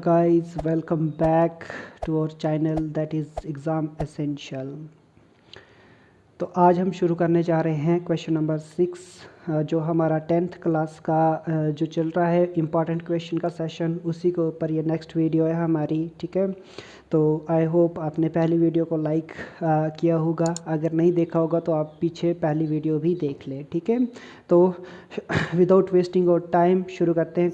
Guys, welcome back to our channel that is Exam Essential। तो आज हम शुरू करने जा रहे हैं क्वेश्चन नंबर 6 जो हमारा 10th क्लास का जो चल रहा है इम्पॉर्टेंट क्वेश्चन का सेशन, उसी के ऊपर ये नेक्स्ट वीडियो है हमारी। ठीक है, तो आई होप आपने पहली वीडियो को लाइक किया होगा। अगर नहीं देखा होगा तो आप पीछे पहली वीडियो भी देख लें। ठीक है, तो विदाउट वेस्टिंग और टाइम शुरू करते हैं।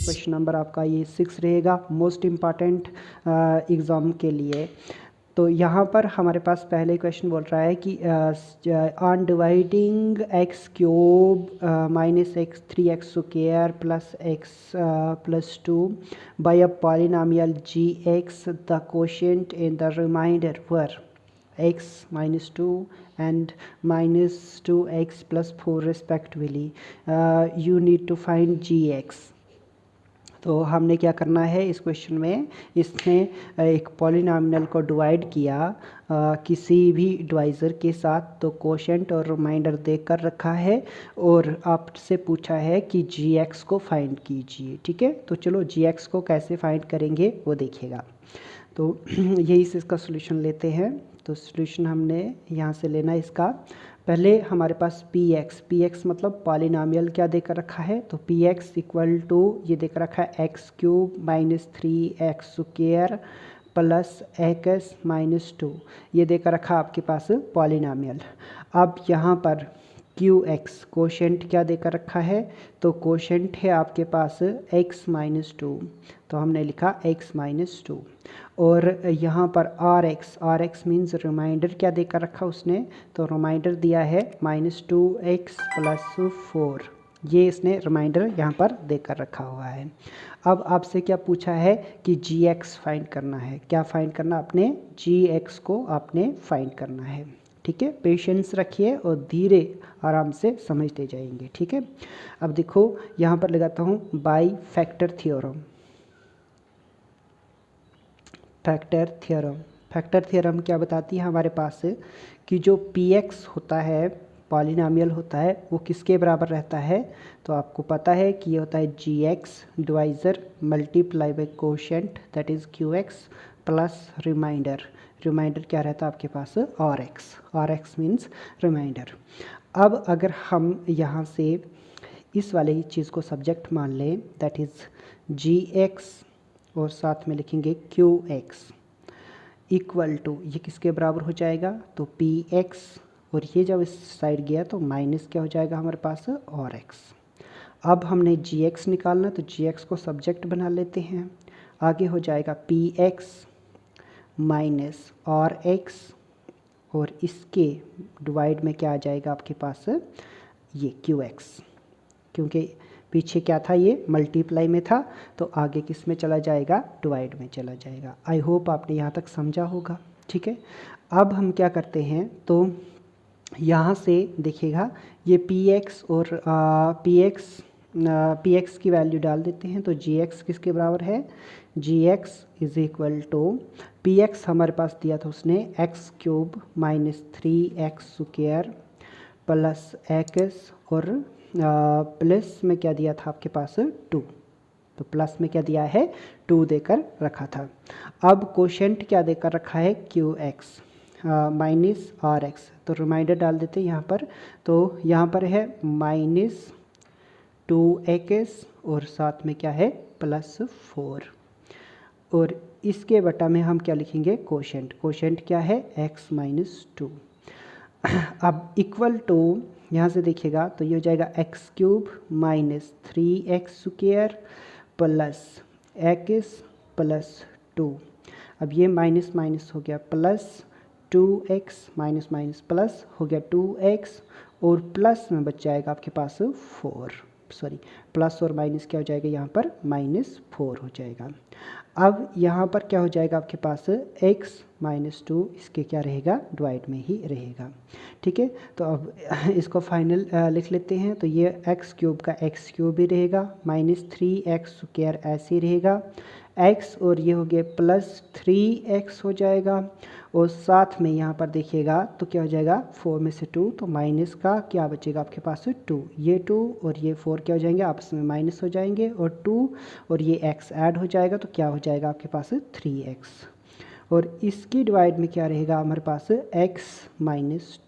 क्वेश्चन नंबर आपका ये 6 रहेगा, मोस्ट इम्पॉर्टेंट एग्ज़ाम के लिए। तो यहाँ पर हमारे पास पहले क्वेश्चन बोल रहा है कि on dividing x cube minus x 3x square plus x plus 2 by a polynomial g x, the quotient and the remainder were x minus 2 and minus 2x plus 4 respectively, you need to find gx। तो हमने क्या करना है इस question में, इसने एक polynomial को डिवाइड किया किसी भी डिवाइज़र के साथ, तो कोशेंट और रिमाइंडर देकर रखा है और आपसे पूछा है कि gx को फाइंड कीजिए। ठीक है, तो चलो gx को कैसे फाइंड करेंगे वो देखिएगा। तो यही से इसका सोल्यूशन लेते हैं। तो सोल्यूशन हमने यहाँ से लेना है इसका। पहले हमारे पास px मतलब पॉलिनोमियल क्या देकर रखा है, तो px इक्वल टू ये देकर रखा है x cube minus 3x square plus x minus 2, ये देकर रखा आपके पास पॉलिनोमियल। अब यहाँ पर qx कोशेंट क्या देकर रखा है, तो कोशेंट है आपके पास x माइनस 2, तो हमने लिखा x माइनस 2। और यहाँ पर rx मीन्स रिमाइंडर क्या देकर रखा उसने, तो रिमाइंडर दिया है माइनस 2x प्लस 4, ये इसने रिमाइंडर यहाँ पर देकर रखा हुआ है। अब आपसे क्या पूछा है कि gx फाइंड करना है। क्या फाइंड करना आपने, gx को आपने फाइंड करना है। ठीक है, पेशेंस रखिए और धीरे आराम से समझते जाएंगे। ठीक है, अब देखो यहाँ पर लगाता हूँ बाय फैक्टर थ्योरम क्या बताती है हमारे पास कि जो px होता है, पॉलिनोमियल होता है, वो किसके बराबर रहता है, तो आपको पता है कि ये होता है gx divisor multiply by quotient that is qx plus remainder क्या रहता है आपके पास rx मीन्स रिमाइंडर। अब अगर हम यहाँ से इस वाले चीज़ को सब्जेक्ट मान लें दैट इज़ gx और साथ में लिखेंगे qx इक्वल टू, ये किसके बराबर हो जाएगा, तो px और ये जब इस साइड गया तो माइनस क्या हो जाएगा हमारे पास rx। अब हमने gx निकालना, तो gx को सब्जेक्ट बना लेते हैं। आगे हो जाएगा px माइनस rx और इसके डिवाइड में क्या आ जाएगा आपके पास, ये qx, क्योंकि पीछे क्या था, ये मल्टीप्लाई में था, तो आगे किस में चला जाएगा, डिवाइड में चला जाएगा। आई होप आपने यहाँ तक समझा होगा। ठीक है, अब हम क्या करते हैं, तो यहाँ से देखिएगा ये px और px की वैल्यू डाल देते हैं, तो gx किसके बराबर है, gx is equal to px हमारे पास दिया था उसने x cube minus 3x square plus x और प्लस में क्या दिया था आपके पास 2, तो प्लस में क्या दिया है 2 देकर रखा था। अब कोशेंट क्या देकर रखा है qx माइनस rx, तो रिमाइंडर डाल देते हैं यहाँ पर, तो यहाँ पर है माइनस 2x और साथ में क्या है प्लस 4, और इसके बटा में हम क्या लिखेंगे, कोशेंट क्या है x माइनस 2। अब इक्वल टू यहाँ से देखिएगा तो ये हो जाएगा x cube minus 3x square plus x plus 2। अब ये माइनस माइनस हो गया plus 2x, minus minus plus हो गया 2x और प्लस में बच जाएगा आपके पास 4, सॉरी प्लस और माइनस क्या हो जाएगा यहाँ पर माइनस 4 हो जाएगा। अब यहाँ पर क्या हो जाएगा आपके पास x माइनस 2, इसके क्या रहेगा, डिवाइड में ही रहेगा। ठीक है, तो अब इसको फाइनल लिख लेते हैं, तो ये एक्स क्यूब का एक्स क्यूब भी रहेगा माइनस 3x स्क्वायर ऐसे ही रहेगा, x और ये हो गया +3x हो जाएगा। और साथ में यहाँ पर देखिएगा तो क्या हो जाएगा 4 में से 2 तो माइनस का क्या बचेगा आपके पास 2, ये 2 और ये 4 क्या हो जाएंगे आपस में माइनस हो जाएंगे और 2 और ये x ऐड हो जाएगा तो क्या हो जाएगा आपके पास 3x। और इसकी डिवाइड में क्या रहेगा हमारे पास x -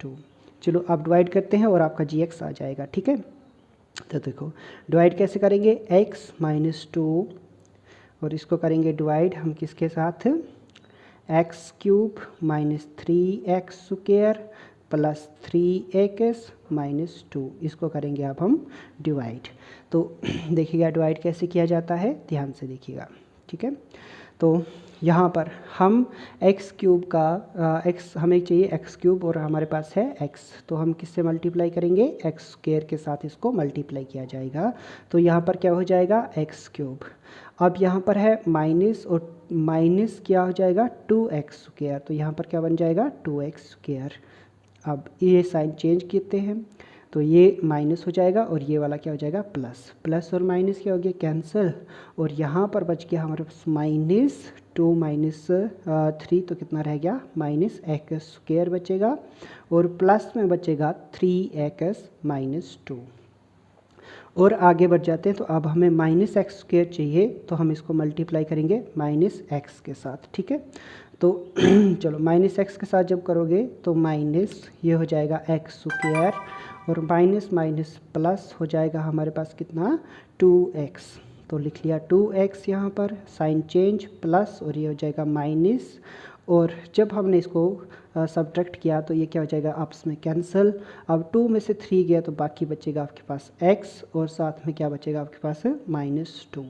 2। चलो अब डिवाइड करते हैं और आपका gx आ जाएगा। ठीक है, तो देखो डिवाइड कैसे करेंगे x - 2 और इसको करेंगे डिवाइड हम किसके साथ x³ - 3x² + 3x - 2 इसको करेंगे अब हम डिवाइड। तो देखिएगा डिवाइड कैसे किया जाता है, ध्यान से देखिएगा। ठीक है, तो यहाँ पर हम x³ का x हमें चाहिए x³ और हमारे पास है x, तो हम किससे मल्टीप्लाई करेंगे x² के साथ इसको मल्टीप्लाई किया जाएगा। तो यहाँ पर क्या हो जाएगा x³। अब यहाँ पर है माइनस और माइनस क्या हो जाएगा 2x², तो यहाँ पर क्या बन जाएगा 2x²। अब ये साइन चेंज करते हैं तो ये माइनस हो जाएगा और ये वाला क्या हो जाएगा प्लस, प्लस और माइनस क्या हो गया कैंसिल। और यहाँ पर बच गया हमारे पास -2 - 3 तो कितना रह गया -x² बचेगा और प्लस में बचेगा 3x - 2। और आगे बढ़ जाते हैं तो अब हमें -x² चाहिए तो हम इसको मल्टीप्लाई करेंगे -x के साथ। ठीक है, तो चलो -x के साथ जब करोगे तो माइनस ये हो जाएगा x² और माइनस माइनस प्लस हो जाएगा हमारे पास कितना 2x, तो लिख लिया 2x यहाँ पर साइन चेंज प्लस और ये हो जाएगा माइनस। और जब हमने इसको सब्ट्रैक्ट किया तो ये क्या हो जाएगा आपस में कैंसिल। अब 2 में से 3 गया तो बाकी बचेगा आपके पास x और साथ में क्या बचेगा आपके पास -2।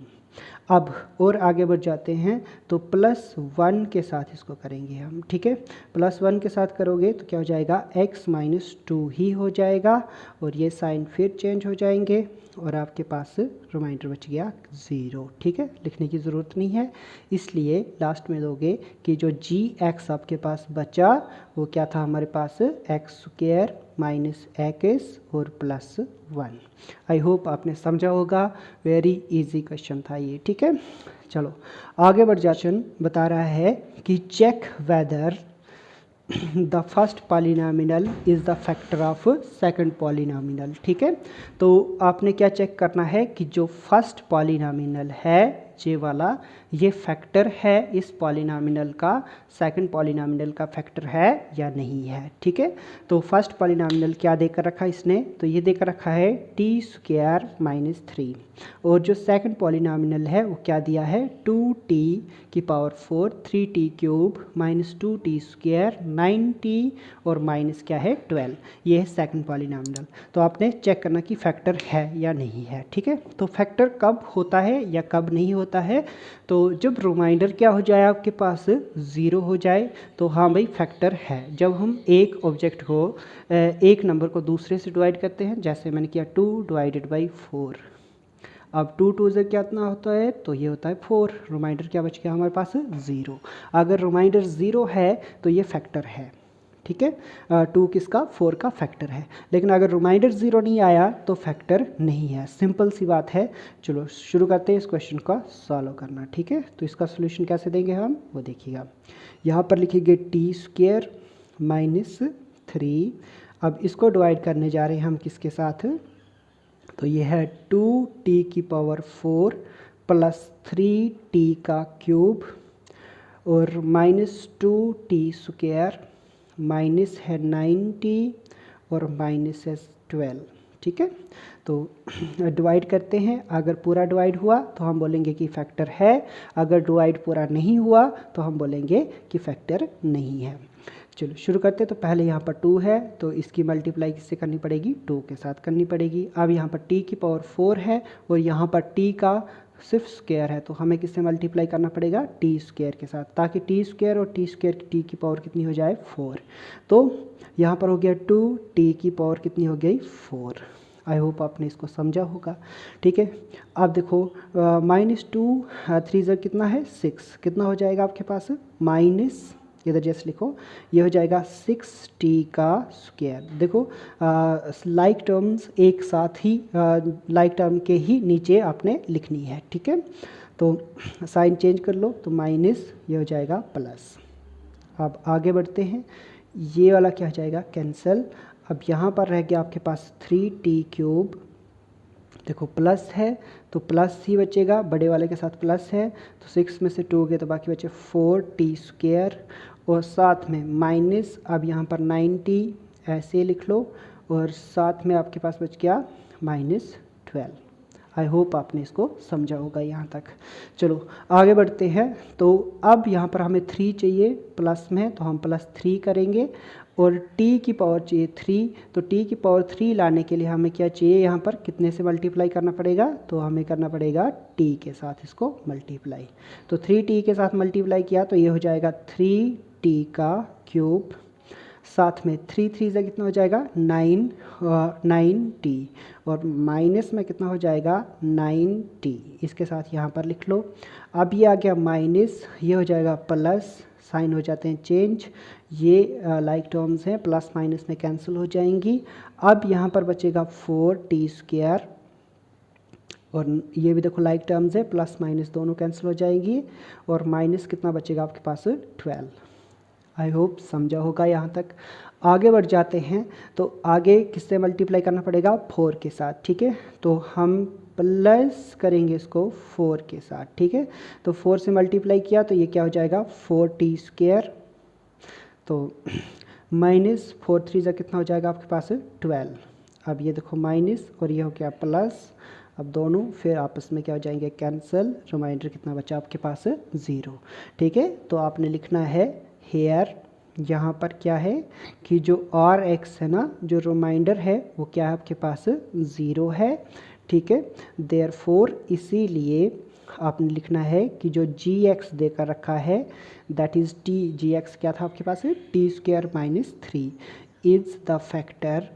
अब और आगे बढ़ जाते हैं तो +1 के साथ इसको करेंगे हम। ठीक है, +1 के साथ करोगे तो क्या हो जाएगा x - 2 ही हो जाएगा और ये साइन फिर चेंज हो जाएंगे और आपके पास रिमाइंडर बच गया 0। ठीक है, लिखने की ज़रूरत नहीं है, इसलिए लास्ट में दोगे कि जो gx आपके पास बचा वो क्या था हमारे पास x² - x और +1। आई होप आपने समझा होगा, वेरी इजी क्वेश्चन था ये। ठीक है, चलो आगे बढ़ जाते बता रहा है कि check whether the first polynomial is the factor of second polynomial. ठीक है, तो आपने क्या चेक करना है कि जो फर्स्ट पॉलिनॉमियल है ये वाला ये फैक्टर है इस पॉलिनॉमियल का, सेकंड पॉलिनॉमियल का फैक्टर है या नहीं है। ठीक है, तो फर्स्ट पॉलिनॉमियल क्या देकर रखा है इसने, तो ये देकर रखा है t² - 3 और जो सेकंड पॉलिनॉमियल है वो क्या दिया है 2t⁴ 3t³ - 2t² 9t और माइनस क्या है 12, ये है सेकंड पॉलिनॉमियल। तो आपने चेक करना कि फैक्टर है या नहीं है। ठीक है, तो फैक्टर कब होता है या कब नहीं होता है, तो जब रिमाइंडर क्या हो जाए आपके पास 0 हो जाए तो हाँ भाई फैक्टर है। जब हम एक ऑब्जेक्ट को एक नंबर को दूसरे से डिवाइड करते हैं, जैसे मैंने किया 2/4, अब 2 से कितना होता है तो ये होता है 4, रिमाइंडर क्या बच गया हमारे पास 0। अगर रिमाइंडर 0 है तो ये फैक्टर है। ठीक है, 2 किसका 4 का फैक्टर है, लेकिन अगर रिमाइंडर 0 नहीं आया तो फैक्टर नहीं है, सिंपल सी बात है। चलो शुरू करते हैं इस क्वेश्चन का सॉल्व करना। ठीक है, तो इसका सोल्यूशन कैसे देंगे हम वो देखिएगा। यहाँ पर लिखेंगे t² - 3। अब इसको डिवाइड करने जा रहे हैं हम किसके साथ, तो ये है 2t⁴ + 3t³ और -2t² माइनस है 9t और माइनस है 12। ठीक है, तो डिवाइड करते हैं, अगर पूरा डिवाइड हुआ तो हम बोलेंगे कि फैक्टर है, अगर डिवाइड पूरा नहीं हुआ तो हम बोलेंगे कि फैक्टर नहीं है। चलो शुरू करते हैं, तो पहले यहाँ पर 2 है तो इसकी मल्टीप्लाई किससे करनी पड़ेगी 2 के साथ करनी पड़ेगी। अब यहाँ पर t⁴ है और यहाँ पर t का सिर्फ स्क्वायर है तो हमें किससे मल्टीप्लाई करना पड़ेगा t² के साथ, ताकि t² और t² की t की पावर कितनी हो जाए 4। तो यहाँ पर हो गया 2, t की पावर कितनी हो गई 4। आई होप आपने इसको समझा होगा। ठीक है, अब देखो -2 3 कितना है 6, कितना हो जाएगा आपके पास इधर जैसे लिखो, ये हो जाएगा 6t का स्क्वायर। देखो लाइक टर्म्स एक साथ ही लाइक टर्म के ही नीचे आपने लिखनी है, ठीक है। तो साइन चेंज कर लो, तो माइनस ये हो जाएगा प्लस। अब आगे बढ़ते हैं, ये वाला क्या हो जाएगा, कैंसिल। अब यहाँ पर रह गया आपके पास 3t³। देखो प्लस है तो प्लस ही बचेगा, बड़े वाले के साथ प्लस है, तो 6 में से 2 गए तो बाकी बचे 4t², और साथ में माइनस, अब यहाँ पर 9t ऐसे लिख लो, और साथ में आपके पास बच गया -12। आई होप आपने इसको समझा होगा यहाँ तक। चलो आगे बढ़ते हैं। तो अब यहाँ पर हमें 3 चाहिए प्लस में, तो हम +3 करेंगे, और t की पावर चाहिए 3, तो t की पावर 3 लाने के लिए हमें क्या चाहिए, यहाँ पर कितने से मल्टीप्लाई करना पड़ेगा, तो हमें करना पड़ेगा t के साथ इसको मल्टीप्लाई। तो 3t के साथ मल्टीप्लाई किया तो ये हो जाएगा 3t³, साथ में 3 3 से कितना हो जाएगा 9t, और माइनस में कितना हो जाएगा 9t, इसके साथ यहाँ पर लिख लो। अब ये आ गया माइनस, ये हो जाएगा प्लस, साइन हो जाते हैं चेंज, ये लाइक टर्म्स हैं, प्लस माइनस में कैंसिल हो जाएंगी। अब यहाँ पर बचेगा 4t², और ये भी देखो लाइक टर्म्स है, प्लस माइनस दोनों कैंसिल हो जाएंगी, और माइनस कितना बचेगा आपके पास 12। आई होप समझा होगा यहाँ तक। आगे बढ़ जाते हैं, तो आगे किससे मल्टीप्लाई करना पड़ेगा, 4 के साथ, ठीक है। तो हम प्लस करेंगे इसको 4 के साथ, ठीक है। तो 4 से मल्टीप्लाई किया तो ये क्या हो जाएगा 4t², तो माइनस 4 3 से कितना हो जाएगा आपके पास 12। अब ये देखो माइनस और ये हो गया प्लस, अब दोनों फिर आपस में क्या हो जाएंगे कैंसिल, रिमाइंडर कितना बचा आपके पास 0, ठीक है। तो आपने लिखना है हेयर, यहाँ पर क्या है कि जो Rx है ना, जो रिमाइंडर है वो क्या है आपके पास 0 है, ठीक है। देयरफॉर इसीलिए आपने लिखना है कि जो gx देकर रखा है दैट इज़ gx क्या था आपके पास t² - 3 is the factor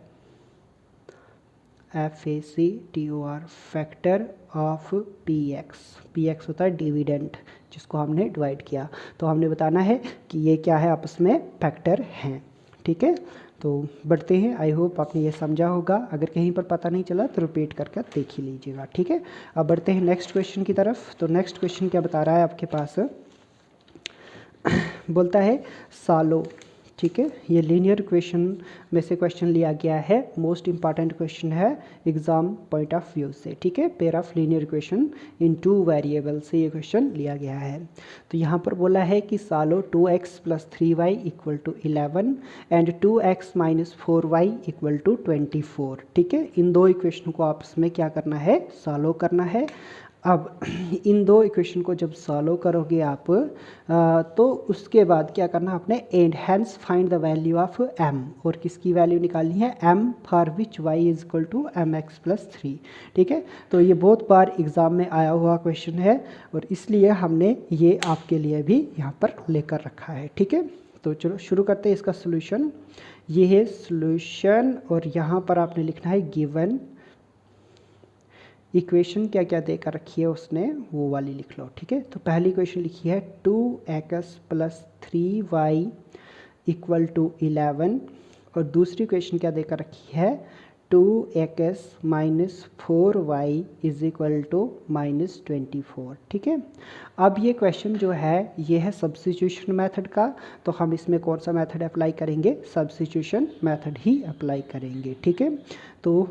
FACTOR factor of px होता है डिविडेंड, जिसको हमने डिवाइड किया, तो हमने बताना है कि ये क्या है आपस में फैक्टर हैं, ठीक है। तो बढ़ते हैं, आई होप आपने ये समझा होगा, अगर कहीं पर पता नहीं चला तो रिपीट करके देख ही लीजिएगा, ठीक है। अब बढ़ते हैं नेक्स्ट क्वेश्चन की तरफ। तो नेक्स्ट क्वेश्चन क्या बता रहा है आपके पास, बोलता है सालों, ठीक है। ये लीनियर इक्वेशन में से क्वेश्चन लिया गया है, मोस्ट इंपॉर्टेंट क्वेश्चन है एग्जाम पॉइंट ऑफ व्यू से, ठीक है। Pair of linear equation in 2 variable से ये क्वेश्चन लिया गया है। तो यहाँ पर बोला है कि सालो 2x + 3y = 11 and 2x - 4y = 24, ठीक है। इन दो इक्वेशन को आपस में क्या करना है, सॉल्व करना है। अब इन दो इक्वेशन को जब सॉल्व करोगे आप तो उसके बाद क्या करना आपने, and hence find the value of m, और किसकी वैल्यू निकालनी है m for which y = mx + 3, ठीक है। तो ये बहुत बार एग्ज़ाम में आया हुआ क्वेश्चन है और इसलिए हमने ये आपके लिए भी यहाँ पर लेकर रखा है, ठीक है। तो चलो शुरू करते हैं इसका सोल्यूशन। ये है सोल्यूशन, और यहाँ पर आपने लिखना है गिवन इक्वेशन क्या क्या देकर रखी है उसने, वो वाली लिख लो, ठीक है। तो पहली इक्वेशन लिखी है 2x + 3y = 11, और दूसरी इक्वेशन क्या देकर रखी है 2x - 4y = -24, ठीक है। अब ये क्वेश्चन जो है ये है सब्स्टिट्यूशन मेथड का, तो हम इसमें कौन सा मेथड अप्लाई करेंगे, सब्स्टिट्यूशन मेथड ही अप्लाई करेंगे, ठीक है। तो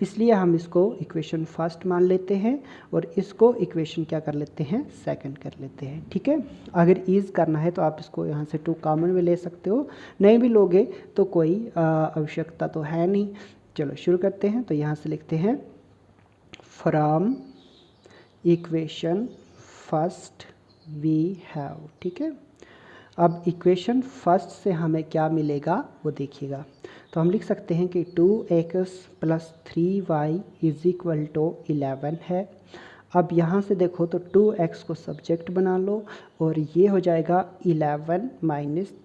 इसलिए हम इसको इक्वेशन फर्स्ट मान लेते हैं और इसको इक्वेशन क्या कर लेते हैं, सेकंड कर लेते हैं, ठीक है। अगर ईज करना है तो आप इसको यहाँ से 2 कॉमन में ले सकते हो, नहीं भी लोगे तो कोई आवश्यकता तो है नहीं। चलो शुरू करते हैं। तो यहाँ से लिखते हैं from equation first we have, ठीक है। अब इक्वेशन फर्स्ट से हमें क्या मिलेगा वो देखिएगा। तो हम लिख सकते हैं कि 2x + 3y = 11 है। अब यहाँ से देखो तो 2x को सब्जेक्ट बना लो और ये हो जाएगा 11 -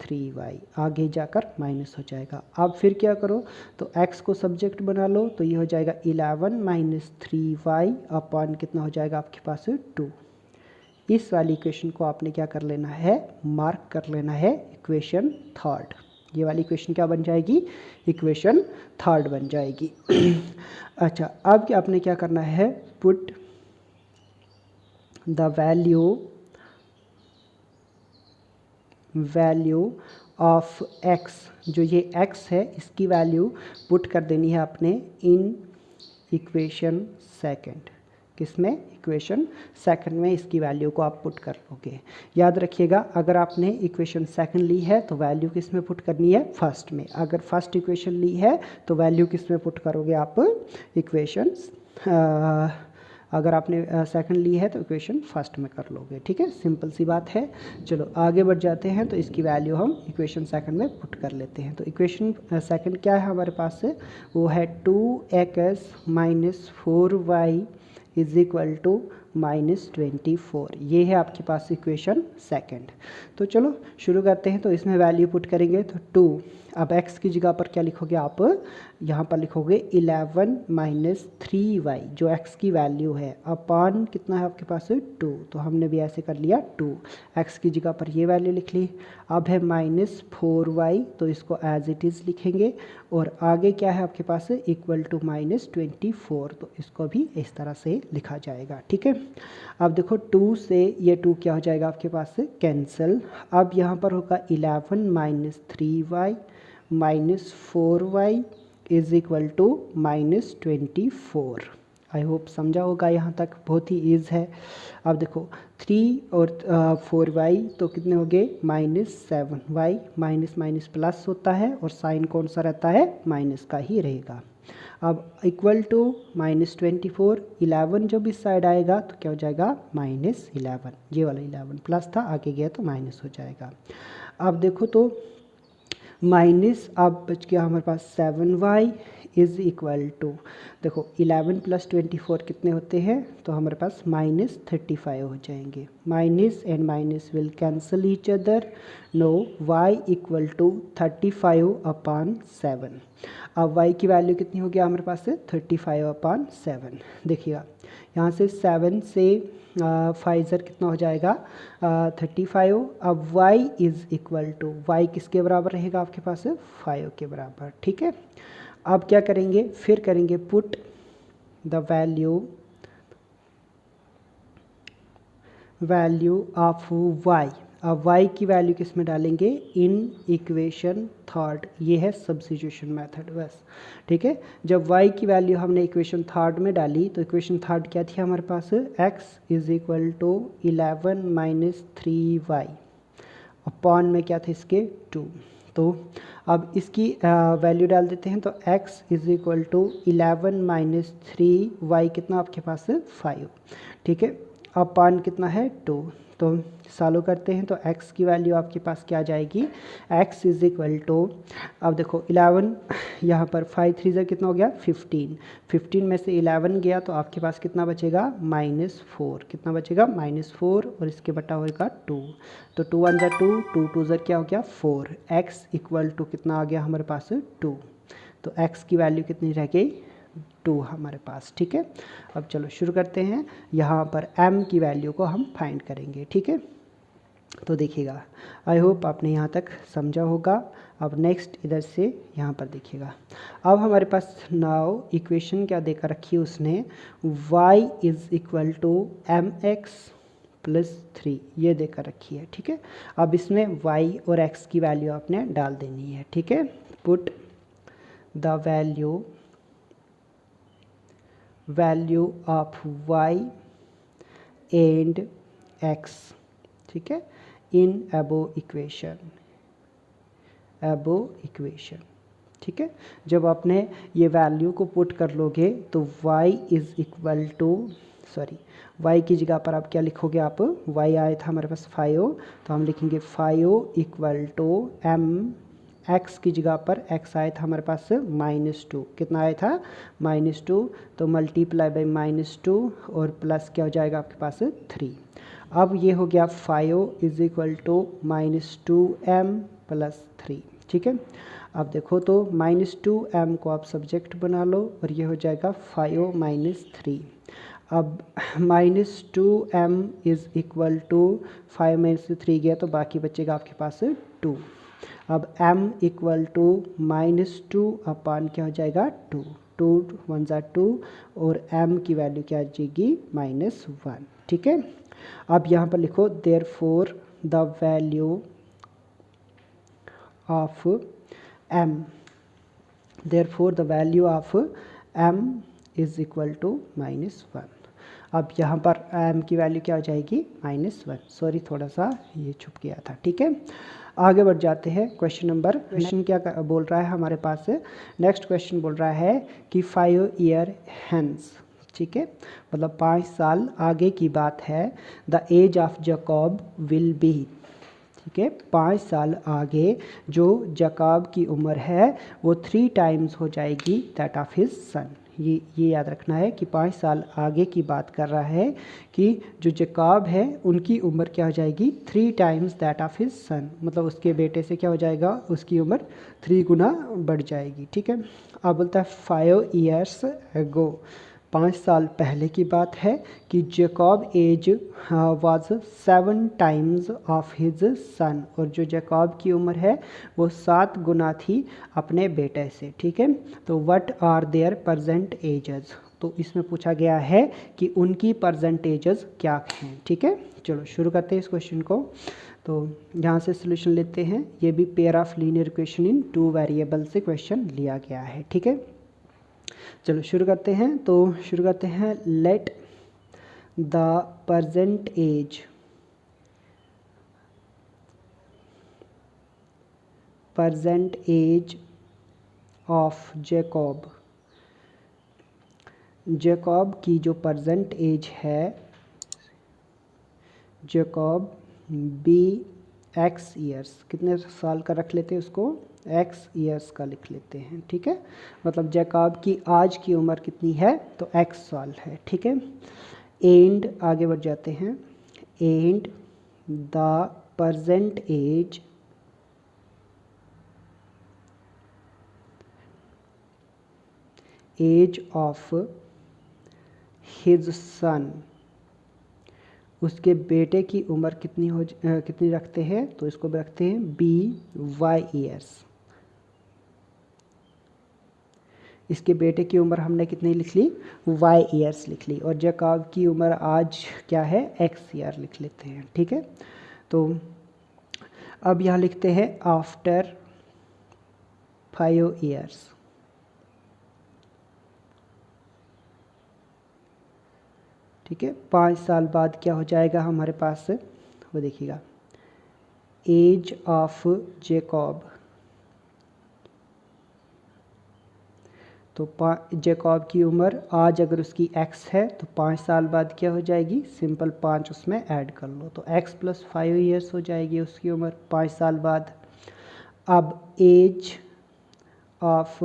3y, आगे जाकर माइनस हो जाएगा। अब फिर क्या करो, तो x को सब्जेक्ट बना लो, तो ये हो जाएगा 11 - 3y अपॉन कितना हो जाएगा आपके पास 2, इस वाली इक्वेशन को आपने क्या कर लेना है, मार्क कर लेना है इक्वेशन थर्ड। ये वाली इक्वेशन क्या बन जाएगी, इक्वेशन थर्ड बन जाएगी। अच्छा, अब आपने क्या करना है, put the value of x, जो ये x है इसकी वैल्यू पुट कर देनी है आपने इन इक्वेशन सेकंड। किसमें, इक्वेशन सेकंड में इसकी वैल्यू को आप पुट कर लोगे। याद रखिएगा, अगर आपने इक्वेशन सेकंड ली है तो वैल्यू किस में पुट करनी है, फर्स्ट में। अगर फर्स्ट इक्वेशन ली है तो वैल्यू किस में पुट करोगे आप, इक्वेशन, अगर आपने सेकंड ली है तो इक्वेशन फर्स्ट में कर लोगे। ठीक है, सिंपल सी बात है। चलो आगे बढ़ जाते हैं, तो इसकी वैल्यू हम इक्वेशन सेकंड में पुट कर लेते हैं। तो इक्वेशन सेकंड क्या है हमारे पास से, वो है 2x minus 4y is equal to -24। ये है आपके पास इक्वेशन सेकंड। तो चलो शुरू करते हैं। तो इसमें वैल्यू पुट करेंगे तो 2, अब x की जगह पर क्या लिखोगे आप, यहाँ पर लिखोगे 11 माइनस 3y, जो x की वैल्यू है, अपान कितना है आपके पास 2, तो हमने भी ऐसे कर लिया 2, x की जगह पर ये वैल्यू लिख ली। अब है -4y, तो इसको एज इट इज़ लिखेंगे, और आगे क्या है आपके पास इक्वल टू -24, तो इसको भी इस तरह से लिखा जाएगा। ठीक है, अब देखो 2 से ये 2 क्या हो जाएगा आपके पास से कैंसिल। अब यहाँ पर होगा 11 minus 3y minus 4y is equal to -24। I hope समझा होगा यहाँ तक, बहुत ही ईज है। अब देखो 3 और 4y तो कितने हो गए, -7y, माइनस माइनस प्लस होता है और साइन कौन सा रहता है, माइनस का ही रहेगा। अब इक्वल टू -24, 11 जब इस साइड आएगा तो क्या हो जाएगा, -11, ये वाला 11 प्लस था, आगे गया तो माइनस हो जाएगा। अब देखो तो माइनस, अब बच गया हमारे पास 7y इज़ इक्वल टू, देखो 11 प्लस 24 कितने होते हैं, तो हमारे पास -35 हो जाएंगे। Minus and minus will cancel each other, no y equal to 35/7। अब y की वैल्यू कितनी हो गया हमारे पास से 35/7। देखिएगा यहाँ से 7 से 5 कितना हो जाएगा 35। अब y is equal to, y किसके बराबर रहेगा आपके पास 5 के बराबर। ठीक है, अब क्या करेंगे, फिर करेंगे put the value of y। अब y की वैल्यू किस में डालेंगे, इन इक्वेशन थर्ड। ये है सब्स्टिट्यूशन मेथड बस। ठीक है, जब y की वैल्यू हमने इक्वेशन थर्ड में डाली तो इक्वेशन थर्ड क्या थी हमारे पास, x is equal to 11 minus 3y, upon में क्या था इसके 2। तो अब इसकी वैल्यू डाल देते हैं, तो x is equal to 11 minus 3y कितना आपके पास 5। ठीक है, अपॉन कितना है 2, तो सॉल्व करते हैं तो x की वैल्यू आपके पास क्या आ जाएगी, x इज इक्वल टू, अब देखो 11 यहाँ पर 5 3 कितना हो गया 15, 15 में से 11 गया तो आपके पास कितना बचेगा -4, कितना बचेगा -4, और इसके बटा होगा 2, तो 2 1 ज़ा 2, 2 2 ज़ा क्या हो गया 4, x इक्वल टू कितना आ गया हमारे पास 2, तो x की वैल्यू कितनी रह गई 2 हमारे पास। ठीक है, अब चलो शुरू करते हैं, यहाँ पर m की वैल्यू को हम फाइंड करेंगे। ठीक है, तो देखिएगा, आई होप आपने यहाँ तक समझा होगा। अब नेक्स्ट इधर से यहाँ पर देखिएगा, अब हमारे पास नाउ इक्वेशन क्या देकर रखी है उसने, y is equal to mx plus 3, ये देकर रखी है। ठीक है, अब इसमें y और x की वैल्यू आपने डाल देनी है। ठीक है, put the value of y and x, ठीक है, इन अबो इक्वेशन। ठीक है, जब आपने ये वैल्यू को पुट कर लोगे तो y is equal to, sorry y की जगह पर आप क्या लिखोगे, आप y आया था हमारे पास 5, तो हम लिखेंगे 5 इक्वल टू m, x की जगह पर x आया था हमारे पास -2, कितना आया था -2, तो मल्टीप्लाई बाई -2 और प्लस क्या हो जाएगा आपके पास 3। अब ये हो गया 5 is equal to -2m plus 3। ठीक है, अब देखो तो -2m को आप सब्जेक्ट बना लो और ये हो जाएगा 5 - 3। अब -2m इज़ इक्वल टू 5 में से 3 गया तो बाकी बचेगा आपके पास 2। अब m इक्वल टू -2 अपान क्या हो जाएगा 2, 2 1 ज़ा 2 और m की वैल्यू क्या आ जाएगी -1। ठीक है, अब यहाँ पर लिखो therefore the value of m, therefore the value of m is equal to -1। अब यहाँ पर m की वैल्यू क्या हो जाएगी -1। सॉरी थोड़ा सा ये छुप गया था। ठीक है, आगे बढ़ जाते हैं। क्वेश्चन क्या बोल रहा है हमारे पास, नेक्स्ट क्वेश्चन बोल रहा है कि 5 ईयर हेंस, ठीक है, मतलब 5 साल आगे की बात है, the age of Jacob will be, ठीक है, 5 साल आगे जो जैकब की उम्र है वो 3 टाइम्स हो जाएगी दैट ऑफ हिज सन। ये याद रखना है कि 5 साल आगे की बात कर रहा है कि जो जैकब है उनकी उम्र क्या हो जाएगी 3 टाइम्स दैट ऑफ हिज सन, मतलब उसके बेटे से क्या हो जाएगा, उसकी उम्र 3 गुना बढ़ जाएगी। ठीक है, अब बोलता है 5 ईयर्स अगो, 5 साल पहले की बात है कि Jacob age was 7 times of his son, और जो जैकब की उम्र है वो 7 गुना थी अपने बेटे से। ठीक है, तो what are their present ages, तो इसमें पूछा गया है कि उनकी परसेंटेजेस क्या हैं। ठीक है, चलो शुरू करते हैं इस क्वेश्चन को। तो यहाँ से सोल्यूशन लेते हैं। ये भी pair of linear equation in 2 variable से क्वेश्चन लिया गया है। ठीक है, चलो शुरू करते हैं। तो शुरू करते हैं, let the present age of Jacob की जो प्रेजेंट एज है, जैकब बी एक्स ईयर्स, कितने साल का रख लेते हैं उसको, एक्स ईयर्स का लिख लेते हैं। ठीक है, मतलब जैकब की आज की उम्र कितनी है तो एक्स साल है। ठीक है, एंड आगे बढ़ जाते हैं, and the present age of his son, उसके बेटे की उम्र कितनी रखते हैं, तो इसको रखते हैं बी वाई ईयर्स। इसके बेटे की उम्र हमने कितनी लिख ली, वाई ईयर्स लिख ली, और जैकब की उम्र आज क्या है, एक्स ईयर लिख लेते हैं। ठीक है, तो अब यहाँ लिखते हैं आफ्टर 5 ईयर्स, ठीक है, 5 साल बाद क्या हो जाएगा हमारे पास, वो देखिएगा, एज ऑफ जैकब, तो जैकब की उम्र आज अगर उसकी x है तो 5 साल बाद क्या हो जाएगी, सिंपल 5 उसमें ऐड कर लो तो x + 5 ईयर्स हो जाएगी उसकी उम्र 5 साल बाद। अब एज ऑफ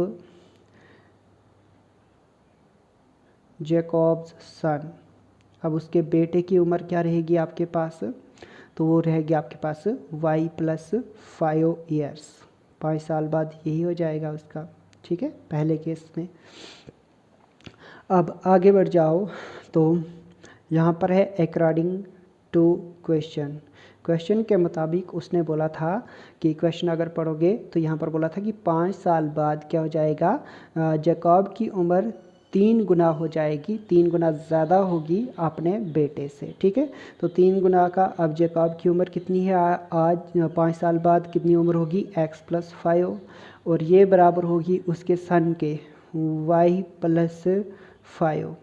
जैकब्स सन, अब उसके बेटे की उम्र क्या रहेगी आपके पास, तो वो रहेगी आपके पास y + 5 ईयर्स, 5 साल बाद यही हो जाएगा उसका। ठीक है, पहले केस में। अब आगे बढ़ जाओ, तो यहाँ पर है अकॉर्डिंग टू क्वेश्चन के मुताबिक उसने बोला था कि क्वेश्चन अगर पढ़ोगे तो यहाँ पर बोला था कि 5 साल बाद क्या हो जाएगा, जैकब की उम्र 3 गुना हो जाएगी, 3 गुना ज़्यादा होगी अपने बेटे से। ठीक है, तो 3 गुना का, अब जैकब की उम्र कितनी है आज, 5 साल बाद कितनी उम्र होगी, x + 5, और ये बराबर होगी उसके सन के y + 5,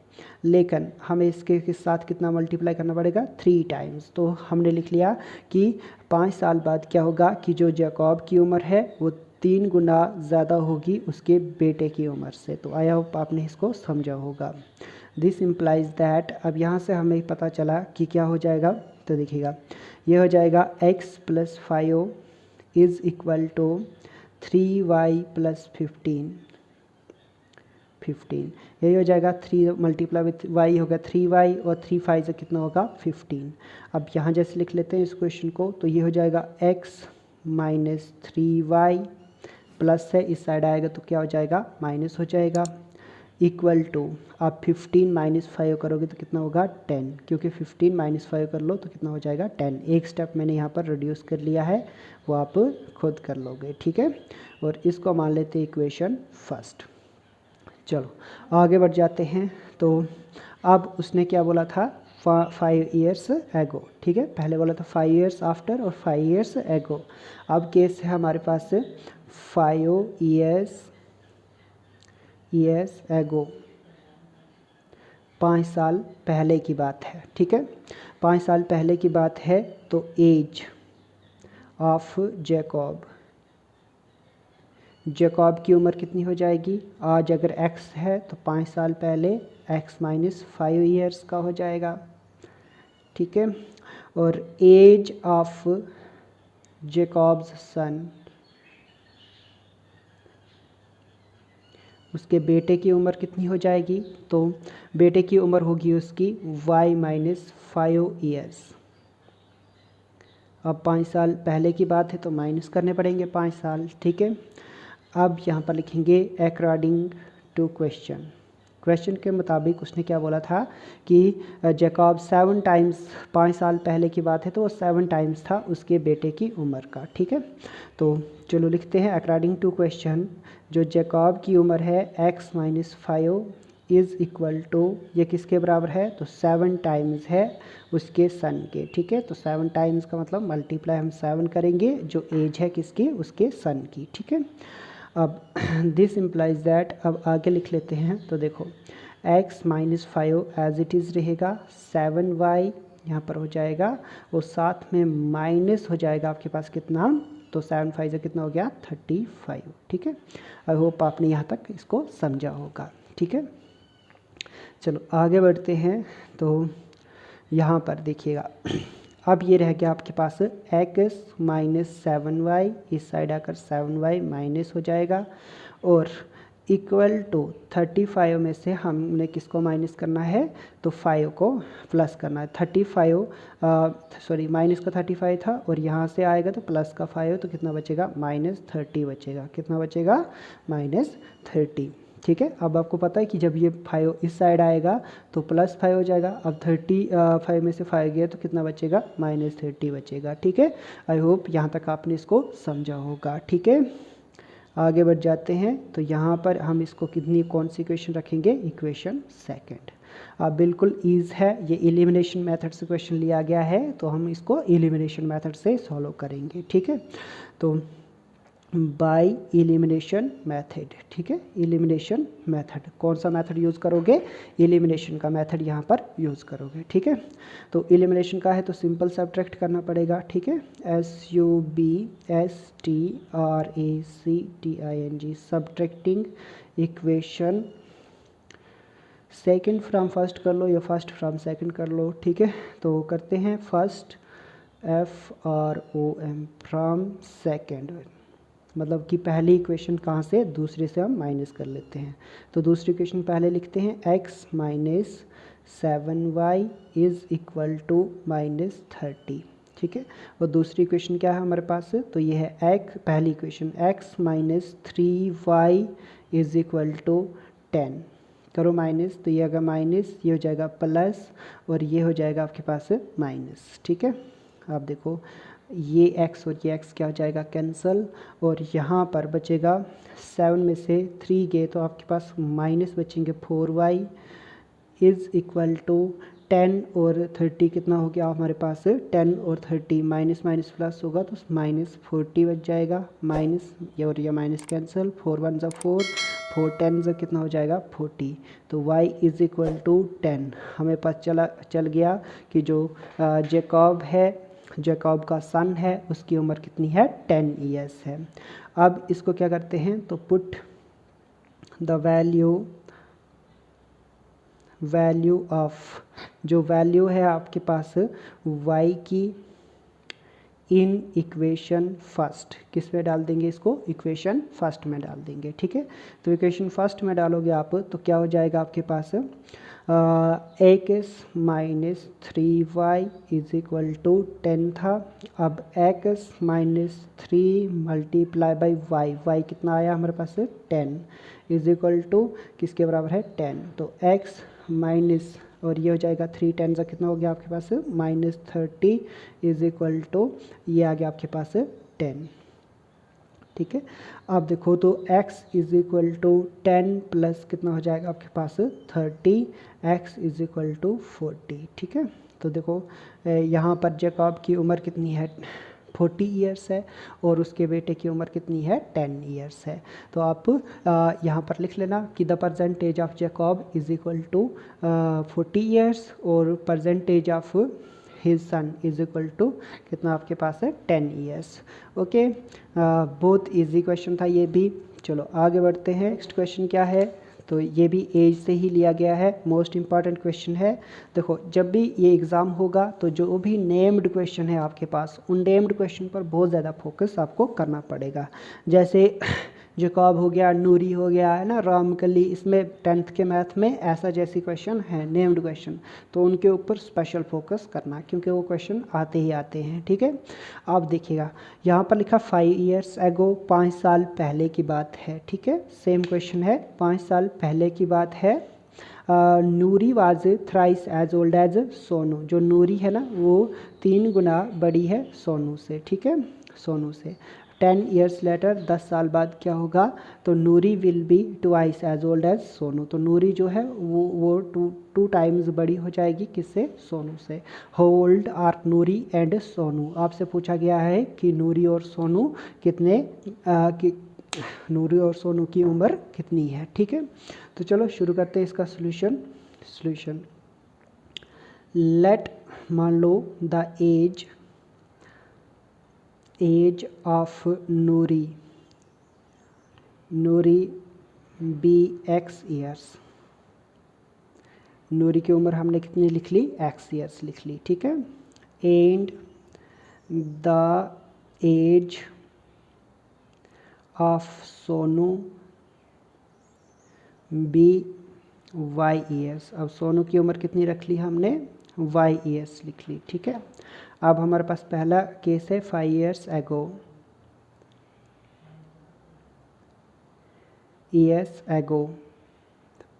लेकिन हमें इसके साथ कितना मल्टीप्लाई करना पड़ेगा, 3 टाइम्स। तो हमने लिख लिया कि 5 साल बाद क्या होगा कि जो जैकब की उम्र है वो 3 गुना ज़्यादा होगी उसके बेटे की उम्र से। तो आई होप आपने इसको समझा होगा। दिस इम्प्लाइज दैट, अब यहाँ से हमें पता चला कि क्या हो जाएगा, तो देखिएगा ये हो जाएगा x + 5 is equal to 3y + 15, यही हो जाएगा। 3 मल्टीप्लाई विथ y होगा 3y, और 3 5 से कितना होगा 15। अब यहाँ जैसे लिख लेते हैं इस क्वेश्चन को, तो ये हो जाएगा x - 3y, प्लस है इस साइड आएगा तो क्या हो जाएगा, माइनस हो जाएगा, इक्वल टू, आप 15 माइनस 5 करोगे तो कितना होगा 10, क्योंकि 15 माइनस 5 कर लो तो कितना हो जाएगा 10। एक स्टेप मैंने यहाँ पर रिड्यूस कर लिया है, वो आप खुद कर लोगे, ठीक है। और इसको मान लेते हैं इक्वेशन फर्स्ट। चलो आगे बढ़ जाते हैं। तो अब उसने क्या बोला था, 5 ईयर्स एगो, ठीक है। पहले बोला था 5 ईयर्स आफ्टर और 5 ईयर्स एगो। अब केस है हमारे पास 5 ईयर्स एगो, 5 साल पहले की बात है, ठीक है। 5 साल पहले की बात है तो एज ऑफ जैकब की उम्र कितनी हो जाएगी। आज अगर x है तो 5 साल पहले x माइनस 5 ईयर्स का हो जाएगा, ठीक है। और एज ऑफ जैकब्स सन, उसके बेटे की उम्र कितनी हो जाएगी, तो बेटे की उम्र होगी उसकी y माइनस 5 ईयर्स। अब 5 साल पहले की बात है तो माइनस करने पड़ेंगे 5 साल, ठीक है। अब यहाँ पर लिखेंगे अकॉर्डिंग टू क्वेश्चन के मुताबिक उसने क्या बोला था कि जैकब 7 टाइम्स, 5 साल पहले की बात है तो वो 7 टाइम्स था उसके बेटे की उम्र का, ठीक है। तो चलो लिखते हैं अकॉर्डिंग टू क्वेश्चन, जो जैकब की उम्र है x minus 5 is equal to, ये किसके बराबर है, तो 7 टाइम्स है उसके सन के, ठीक है। तो 7 टाइम्स का मतलब मल्टीप्लाई हम 7 करेंगे, जो एज है किसकी, उसके सन की, ठीक है। अब दिस इम्प्लाइज दैट, अब आगे लिख लेते हैं। तो देखो x minus 5 as it is रहेगा, 7y यहाँ पर हो जाएगा और साथ में माइनस हो जाएगा आपके पास कितना, तो 7 5 से कितना हो गया 35, ठीक है। आई होप आपने यहाँ तक इसको समझा होगा, ठीक है। चलो आगे बढ़ते हैं। तो यहाँ पर देखिएगा अब ये रह गया आपके पास x माइनस 7y, इस साइड आकर 7y माइनस हो जाएगा और इक्वल टू 35 में से हमने किसको माइनस करना है, तो 5 को प्लस करना है। 35 सॉरी माइनस का 35 था और यहाँ से आएगा तो प्लस का 5, तो कितना बचेगा माइनस 30 बचेगा, कितना बचेगा माइनस 30, ठीक है। अब आपको पता है कि जब ये 5 इस साइड आएगा तो प्लस 5 हो जाएगा। अब 35 में से 5 गया तो कितना बचेगा माइनस 30 बचेगा, ठीक है। आई होप यहाँ तक आपने इसको समझा होगा, ठीक है। आगे बढ़ जाते हैं। तो यहाँ पर हम इसको कितनी कौन सी इक्वेशन रखेंगे, इक्वेशन सेकंड। अब बिल्कुल ईज है, ये एलिमिनेशन मेथड से क्वेश्चन लिया गया है तो हम इसको एलिमिनेशन मेथड से सॉल्व करेंगे, ठीक है। तो बाय एलिमिनेशन मेथड, ठीक है। एलिमिनेशन मेथड कौन सा मेथड यूज़ करोगे, एलिमिनेशन का मेथड यहाँ पर यूज़ करोगे, ठीक है। तो एलिमिनेशन का है तो सिंपल सब्ट्रैक्ट करना पड़ेगा, ठीक है। SUBSTRACTING, subtracting equation second from first कर लो या फर्स्ट फ्रॉम सेकंड कर लो, ठीक है। तो करते हैं फर्स्ट FROM फ्रॉम सेकंड, मतलब कि पहली इक्वेशन कहाँ से, दूसरे से हम माइनस कर लेते हैं। तो दूसरी इक्वेशन पहले लिखते हैं x minus 7y is equal to minus 30, ठीक है। और दूसरी इक्वेशन क्या है हमारे पास, तो ये है पहली equation x minus 3y is equal to 10, करो माइनस, तो ये अगर माइनस ये हो जाएगा प्लस और ये हो जाएगा आपके पास माइनस, ठीक है। आप देखो ये x और ये x क्या हो जाएगा कैंसल, और यहाँ पर बचेगा 7 में से 3 गए तो आपके पास माइनस बचेंगे 4y इज़ इक्वल टू 10 और 30 कितना हो गया हमारे पास, 10 और 30 माइनस माइनस प्लस होगा तो माइनस 40 बच जाएगा, माइनस ये और ये माइनस कैंसिल, 4 1 ज़ा 4, 4 10 ज़ा कितना हो जाएगा 40। तो y इज़ इक्वल टू 10, हमें पता चल गया कि जो जैकब है, जैकब का सन है, उसकी उम्र कितनी है 10 ईयर्स है। अब इसको क्या करते हैं, तो पुट द वैल्यू ऑफ, जो वैल्यू है आपके पास y की इन इक्वेशन फर्स्ट। किस में डाल देंगे इसको? इक्वेशन फर्स्ट में डाल देंगे, ठीक है। तो इक्वेशन फर्स्ट में डालोगे आप तो क्या हो जाएगा आपके पास? X minus 3y is equal to 10 था। अब x minus 3 multiply by y कितना आया हमारे पास? 10 इज इक्वल टू किसके बराबर है? 10। तो एक्स माइनस और ये हो जाएगा 3 10 का कितना हो गया आपके पास? -30 इज इक्वल टू ये आ गया आपके पास 10, ठीक है। अब देखो तो x is equal to 10 plus कितना हो जाएगा आपके पास? 30, x इज इक्वल टू 40, ठीक है। तो देखो यहाँ पर जैकब की उम्र कितनी है? 40 ईयर्स है और उसके बेटे की उम्र कितनी है? 10 ईयर्स है। तो आप यहाँ पर लिख लेना कि the percentage of Jacob is equal to 40 years और percentage of his son is equal to कितना आपके पास है? 10 ईयर्स। ओके, बहुत इजी क्वेश्चन था ये भी। चलो आगे बढ़ते हैं। नेक्स्ट क्वेश्चन क्या है? तो ये भी एज से ही लिया गया है, मोस्ट इम्पॉर्टेंट क्वेश्चन है। देखो जब भी ये एग्ज़ाम होगा तो जो भी नेम्ड क्वेश्चन है आपके पास, उन नेम्ड क्वेश्चन पर बहुत ज़्यादा फोकस आपको करना पड़ेगा। जैसे जैकब हो गया, नूरी हो गया, है ना, रामकली, इसमें 10th के मैथ में ऐसा जैसी क्वेश्चन है नेम्ड क्वेश्चन, तो उनके ऊपर स्पेशल फोकस करना क्योंकि वो क्वेश्चन आते ही आते हैं, ठीक है। आप देखिएगा यहाँ पर लिखा 5 ईयर्स एगो, 5 साल पहले की बात है, ठीक है। सेम क्वेश्चन है, 5 साल पहले की बात है। Noori was thrice as old as Sonu. जो नूरी है ना वो 3 गुना बड़ी है सोनू से, ठीक है, सोनू से। 10 ईयर्स लेटर, 10 साल बाद क्या होगा? तो Noori will be twice as old as Sonu. तो नूरी जो है वो टू टाइम्स बड़ी हो जाएगी किससे? सोनू से। How old are Noori and Sonu. आपसे पूछा गया है कि नूरी और सोनू कितने नूरी और सोनू की उम्र कितनी है, ठीक है। तो चलो शुरू करते हैं इसका सॉल्यूशन। लेट मान लो the age of Noori be x years. Noori की उम्र हमने कितनी लिख ली? x ईयर्स लिख ली, ठीक है। And the age of Sonu be y years. अब सोनू की उम्र कितनी रख ली हमने? y ईयर्स लिख ली, ठीक है। अब हमारे पास पहला केस है 5 ईयर्स एगो।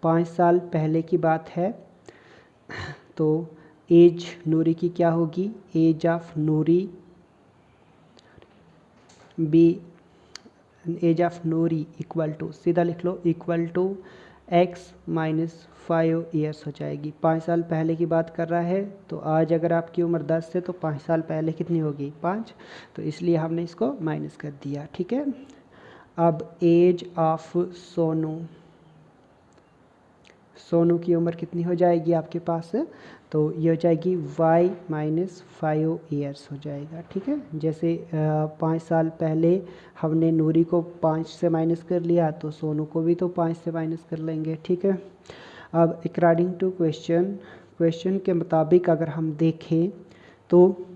5 साल पहले की बात है। तो एज नूरी की क्या होगी? Age of Noori equal to, सीधा लिख लो, equal to x minus 5 years हो जाएगी। 5 साल पहले की बात कर रहा है तो आज अगर आपकी उम्र 10 है तो 5 साल पहले कितनी होगी? 5। तो इसलिए हमने इसको माइनस कर दिया, ठीक है। अब एज ऑफ सोनू की उम्र कितनी हो जाएगी आपके पास? तो ये हो जाएगी y माइनस 5 ईयर्स हो जाएगा, ठीक है। जैसे 5 साल पहले हमने नूरी को 5 से माइनस कर लिया तो सोनू को भी तो 5 से माइनस कर लेंगे, ठीक है। अब अकॉर्डिंग टू क्वेश्चन के मुताबिक अगर हम देखें तो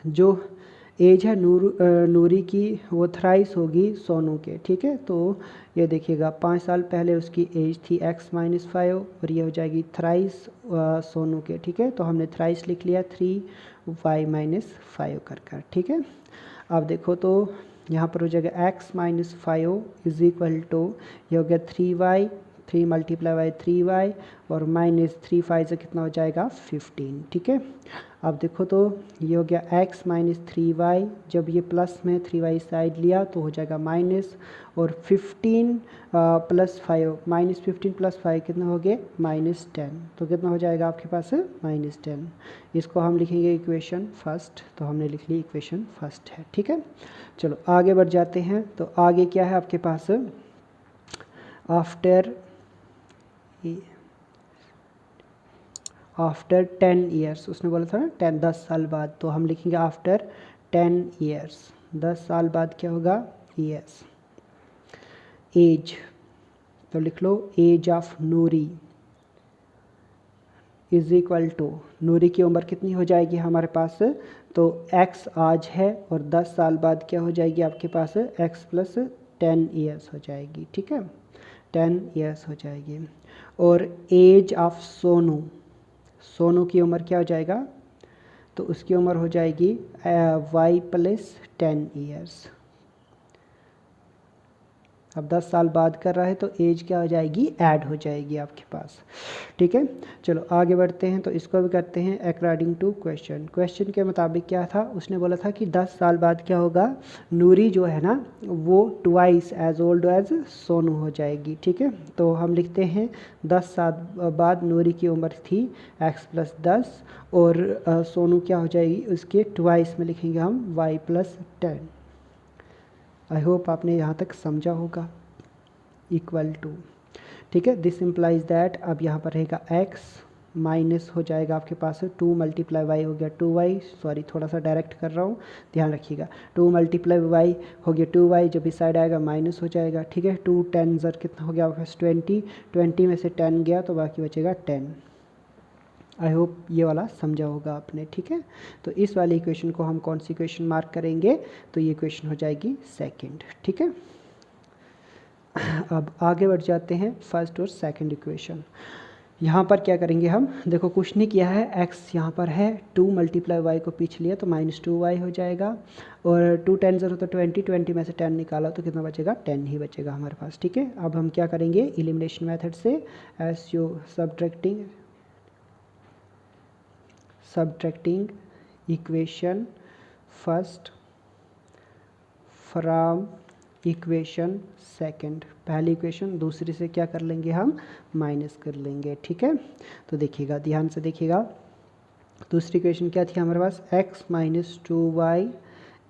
जो एज है नूरी की वो थ्राइस होगी सोनू के, ठीक है। तो ये देखिएगा 5 साल पहले उसकी एज थी x माइनस 5 और ये हो जाएगी थ्राइस सोनू के, ठीक है। तो हमने थ्राइस लिख लिया 3y माइनस 5 कर, ठीक है। अब देखो तो यहाँ पर हो जाएगा x minus 5 is equal to ये हो गया 3y, 3 मल्टीप्लाई बाई 3y और माइनस 3 5 से कितना हो जाएगा? 15, ठीक है। अब देखो तो ये हो गया x माइनस 3y, जब ये प्लस में 3y साइड लिया तो हो जाएगा माइनस, और 15 प्लस 5, माइनस 15 प्लस 5 कितना हो गया? माइनस 10। तो कितना हो जाएगा आपके पास? माइनस 10। इसको हम लिखेंगे इक्वेशन फर्स्ट, तो हमने लिख ली इक्वेशन फर्स्ट है, ठीक है। चलो आगे बढ़ जाते हैं। तो आगे क्या है आपके पास? आफ्टर 10 ईयर्स, उसने बोला था ना 10 साल बाद, तो हम लिखेंगे आफ्टर 10 ईयर्स। 10 साल बाद क्या होगा? ईयर्स। एज, तो लिख लो age of Noori is equal to, Noori की उम्र कितनी हो जाएगी हमारे पास, तो x आज है और 10 साल बाद क्या हो जाएगी आपके पास, x प्लस 10 ईयर्स हो जाएगी, ठीक है, 10 ईयर्स हो जाएगी। और एज ऑफ सोनू, सोनू की उम्र क्या हो जाएगा, तो उसकी उम्र हो जाएगी y प्लस 10 ईयर्स। अब 10 साल बाद कर रहा है तो एज क्या हो जाएगी, ऐड हो जाएगी आपके पास, ठीक है। चलो आगे बढ़ते हैं, तो इसको भी करते हैं अकॉर्डिंग टू क्वेश्चन। क्वेश्चन के मुताबिक क्या था, उसने बोला था कि 10 साल बाद क्या होगा, नूरी जो है ना वो twice as old as Sonu हो जाएगी, ठीक है। तो हम लिखते हैं 10 साल बाद नूरी की उम्र थी x प्लस 10 और सोनू क्या हो जाएगी, उसके ट्वाइस में लिखेंगे हम y प्लस 10। आई होप आपने यहाँ तक समझा होगा, इक्वल टू, ठीक है। दिस इम्प्लाइज दैट, अब यहाँ पर रहेगा x माइनस हो जाएगा आपके पास 2 मल्टीप्लाई वाई हो गया 2y, सॉरी थोड़ा सा डायरेक्ट कर रहा हूँ, ध्यान रखिएगा, 2 मल्टीप्लाई वाई हो गया 2y, जब इस साइड आएगा माइनस हो जाएगा, ठीक है। 2 10 ज़र कितना हो गया आपके पास 20, 20 में से 10 गया तो बाकी बचेगा 10। आई होप ये वाला समझा होगा आपने, ठीक है। तो इस वाली इक्वेशन को हम कौन सी इक्वेशन मार्क करेंगे, तो ये इक्वेशन हो जाएगी सेकंड, ठीक है। अब आगे बढ़ जाते हैं फर्स्ट और सेकंड इक्वेशन। यहाँ पर क्या करेंगे हम, देखो कुछ नहीं किया है, x यहाँ पर है, 2 मल्टीप्लाई वाई को पीछे लिया तो -2y हो जाएगा, और 2 10 0 तो 20, 20 में से 10 निकाला तो कितना बचेगा, 10 ही बचेगा हमारे पास, ठीक है। अब हम क्या करेंगे, एलिमिनेशन मेथड से S U subtracting equation first from equation second, पहली इक्वेशन दूसरी से क्या कर लेंगे हम, माइनस कर लेंगे, ठीक है। तो देखिएगा, ध्यान से देखिएगा, दूसरी इक्वेशन क्या थी हमारे पास, x minus 2y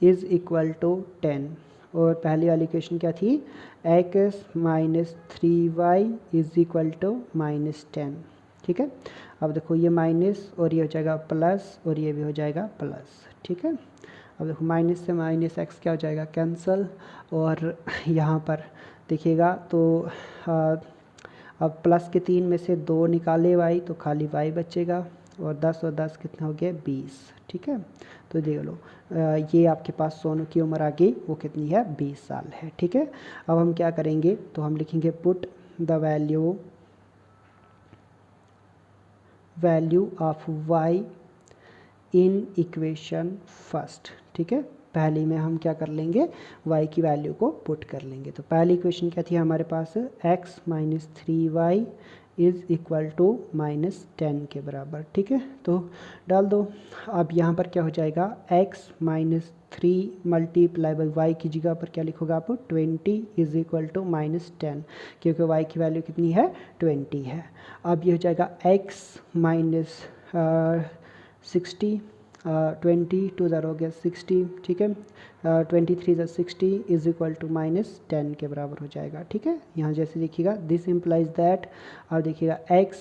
is equal to 10, और पहली वाली इक्वेशन क्या थी, x minus 3y is equal to -10, ठीक है। अब देखो ये माइनस और ये हो जाएगा प्लस और ये भी हो जाएगा प्लस, ठीक है। अब देखो माइनस से माइनस x क्या हो जाएगा, कैंसल, और यहाँ पर देखिएगा तो अब प्लस के 3 में से 2 निकाले y तो खाली y बचेगा, और 10 और 10 कितना हो गया 20, ठीक है। तो देख लो ये आपके पास सोनू की उम्र आ गई, वो कितनी है, 20 साल है, ठीक है। अब हम क्या करेंगे, तो हम लिखेंगे put the value of y in equation first, ठीक है। पहली में हम क्या कर लेंगे, y की वैल्यू को पुट कर लेंगे। तो पहली इक्वेशन क्या थी हमारे पास, x minus 3y is equal to -10 के बराबर, ठीक है। तो डाल दो, अब यहाँ पर क्या हो जाएगा, x minus 3 multiply by y की जगह पर क्या लिखोगे आप, 20 इज़ इक्वल टू -10, क्योंकि y की वैल्यू कितनी है, 20 है। अब ये हो जाएगा x माइनस 60, 20 टू ज़र हो गया 60, ठीक है, 23 ज़र 60 इज़ इक्वल टू -10 के बराबर हो जाएगा, ठीक है। यहाँ जैसे देखिएगा, दिस इम्प्लाइज दैट, और देखिएगा x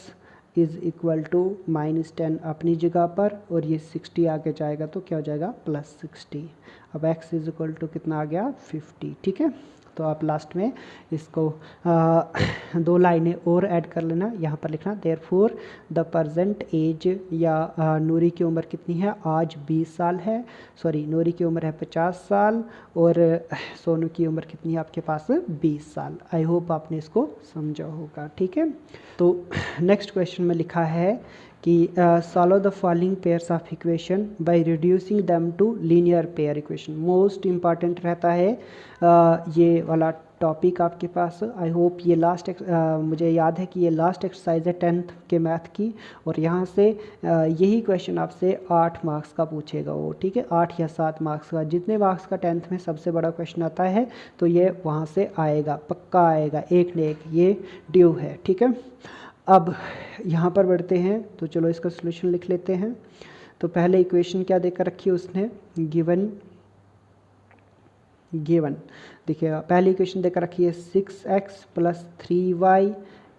इज़ इक्वल टू -10 अपनी जगह पर, और ये 60 आगे जाएगा तो क्या हो जाएगा, +60। अब x इज़ इक्वल टू कितना आ गया, 50, ठीक है। तो आप लास्ट में इसको 2 लाइनें और ऐड कर लेना, यहाँ पर लिखना देयरफॉर द प्रेजेंट एज, या नूरी की उम्र कितनी है, आज 20 साल है, सॉरी नूरी की उम्र है 50 साल, और सोनू की उम्र कितनी है आपके पास, 20 साल। आई होप आपने इसको समझा होगा, ठीक है। तो नेक्स्ट क्वेश्चन में लिखा है कि solve the following pairs of equation by reducing them to linear pair equation. Most important रहता है ये वाला टॉपिक आपके पास। आई होप ये मुझे याद है कि ये लास्ट एक्सरसाइज है 10th के मैथ की, और यहाँ से यही क्वेश्चन आपसे 8 मार्क्स का पूछेगा वो, ठीक है, 8 या 7 मार्क्स का, जितने मार्क्स का 10th में सबसे बड़ा क्वेश्चन आता है तो ये वहाँ से आएगा, पक्का आएगा, एक न एक, ये ड्यू है, ठीक है। अब यहाँ पर बढ़ते हैं, तो चलो इसका सोल्यूशन लिख लेते हैं। तो पहले इक्वेशन क्या देकर रखी है उसने, गिवन देखिएगा, पहली इक्वेशन देकर रखी है 6x plus 3y